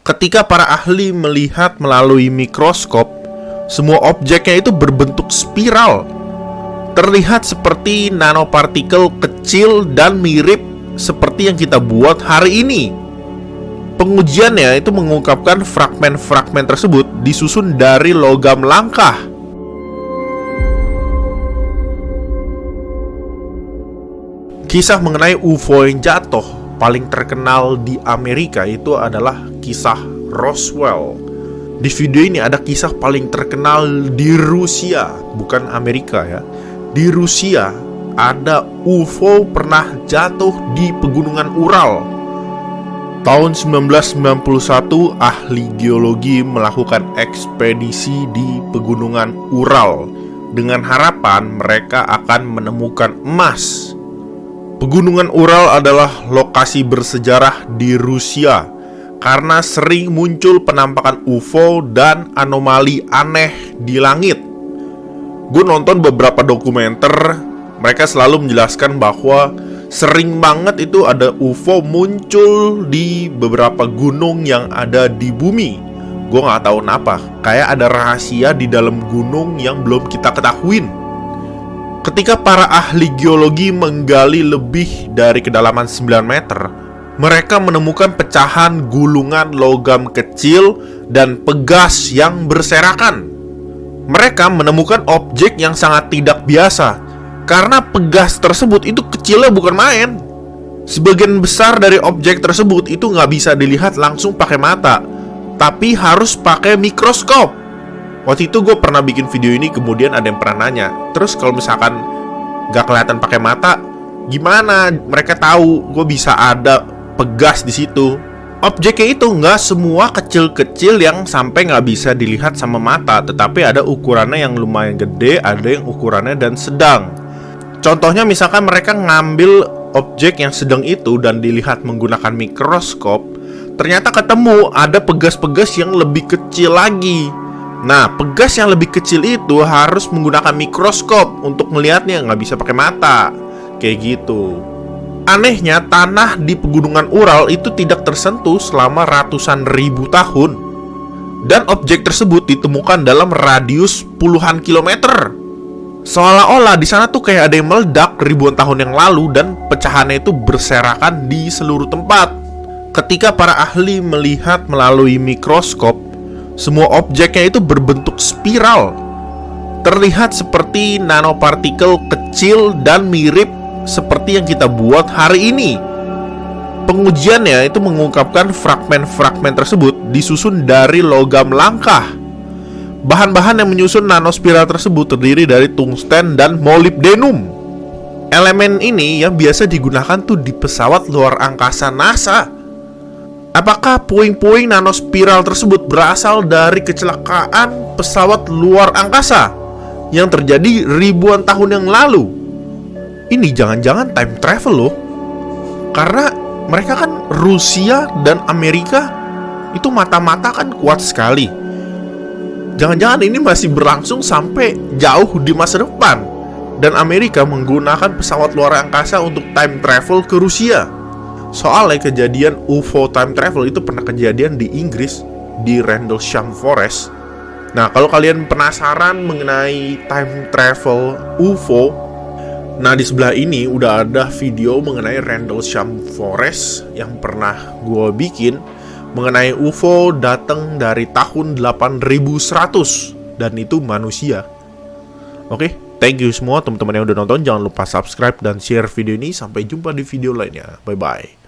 Ketika para ahli melihat melalui mikroskop, semua objeknya itu berbentuk spiral. Terlihat seperti nanopartikel kecil dan mirip seperti yang kita buat hari ini. Pengujiannya itu mengungkapkan fragmen-fragmen tersebut disusun dari logam langka. Kisah mengenai UFO yang jatuh paling terkenal di Amerika itu adalah kisah Roswell. Di video ini ada kisah paling terkenal di Rusia, bukan Amerika ya. Di Rusia ada UFO pernah jatuh di pegunungan Ural. Tahun 1991, ahli geologi melakukan ekspedisi di pegunungan Ural dengan harapan mereka akan menemukan emas. Pegunungan Ural adalah lokasi bersejarah di Rusia karena sering muncul penampakan UFO dan anomali aneh di langit. Gue nonton beberapa dokumenter, mereka selalu menjelaskan bahwa sering banget itu ada UFO muncul di beberapa gunung yang ada di bumi. Gue gak tahu kenapa, kayak ada rahasia di dalam gunung yang belum kita ketahuin. Ketika para ahli geologi menggali lebih dari kedalaman 9 meter, mereka menemukan pecahan gulungan logam kecil dan pegas yang berserakan. Mereka menemukan objek yang sangat tidak biasa, karena pegas tersebut itu kecilnya bukan main. Sebagian besar dari objek tersebut itu nggak bisa dilihat langsung pakai mata, tapi harus pakai mikroskop. Waktu itu gue pernah bikin video ini, kemudian ada yang pernah nanya, terus kalau misalkan nggak kelihatan pakai mata, gimana mereka tahu gue bisa ada pegas di situ? Objeknya itu nggak semua kecil-kecil yang sampai nggak bisa dilihat sama mata, tetapi ada ukurannya yang lumayan gede, ada yang ukurannya dan sedang. Contohnya misalkan mereka ngambil objek yang sedang itu dan dilihat menggunakan mikroskop, ternyata ketemu ada pegas-pegas yang lebih kecil lagi. Nah, pegas yang lebih kecil itu harus menggunakan mikroskop untuk melihatnya, nggak bisa pakai mata. Kayak gitu. Anehnya, tanah di pegunungan Ural itu tidak tersentuh selama ratusan ribu tahun. Dan objek tersebut ditemukan dalam radius puluhan kilometer. Seolah-olah di sana tuh kayak ada yang meledak ribuan tahun yang lalu dan pecahannya itu berserakan di seluruh tempat. Ketika para ahli melihat melalui mikroskop, semua objeknya itu berbentuk spiral. Terlihat seperti nanopartikel kecil dan mirip seperti yang kita buat hari ini. Pengujiannya itu mengungkapkan fragmen-fragmen tersebut disusun dari logam langka. Bahan-bahan yang menyusun nanospiral tersebut terdiri dari tungsten dan molybdenum. Elemen ini yang biasa digunakan tuh di pesawat luar angkasa NASA. Apakah puing-puing nanospiral tersebut berasal dari kecelakaan pesawat luar angkasa yang terjadi ribuan tahun yang lalu? Ini jangan-jangan time travel loh. Karena mereka kan Rusia dan Amerika itu mata-mata kan kuat sekali. Jangan-jangan ini masih berlangsung sampai jauh di masa depan, dan Amerika menggunakan pesawat luar angkasa untuk time travel ke Rusia. Soalnya kejadian UFO time travel itu pernah kejadian di Inggris, di Rendlesham Forest. Nah, kalau kalian penasaran mengenai time travel UFO, nah di sebelah ini udah ada video mengenai Rendlesham Forest yang pernah gue bikin mengenai UFO datang dari tahun 8100 dan itu manusia. Oke, thank you semua teman-teman yang udah nonton. Jangan lupa subscribe dan share video ini. Sampai jumpa di video lainnya. Bye bye.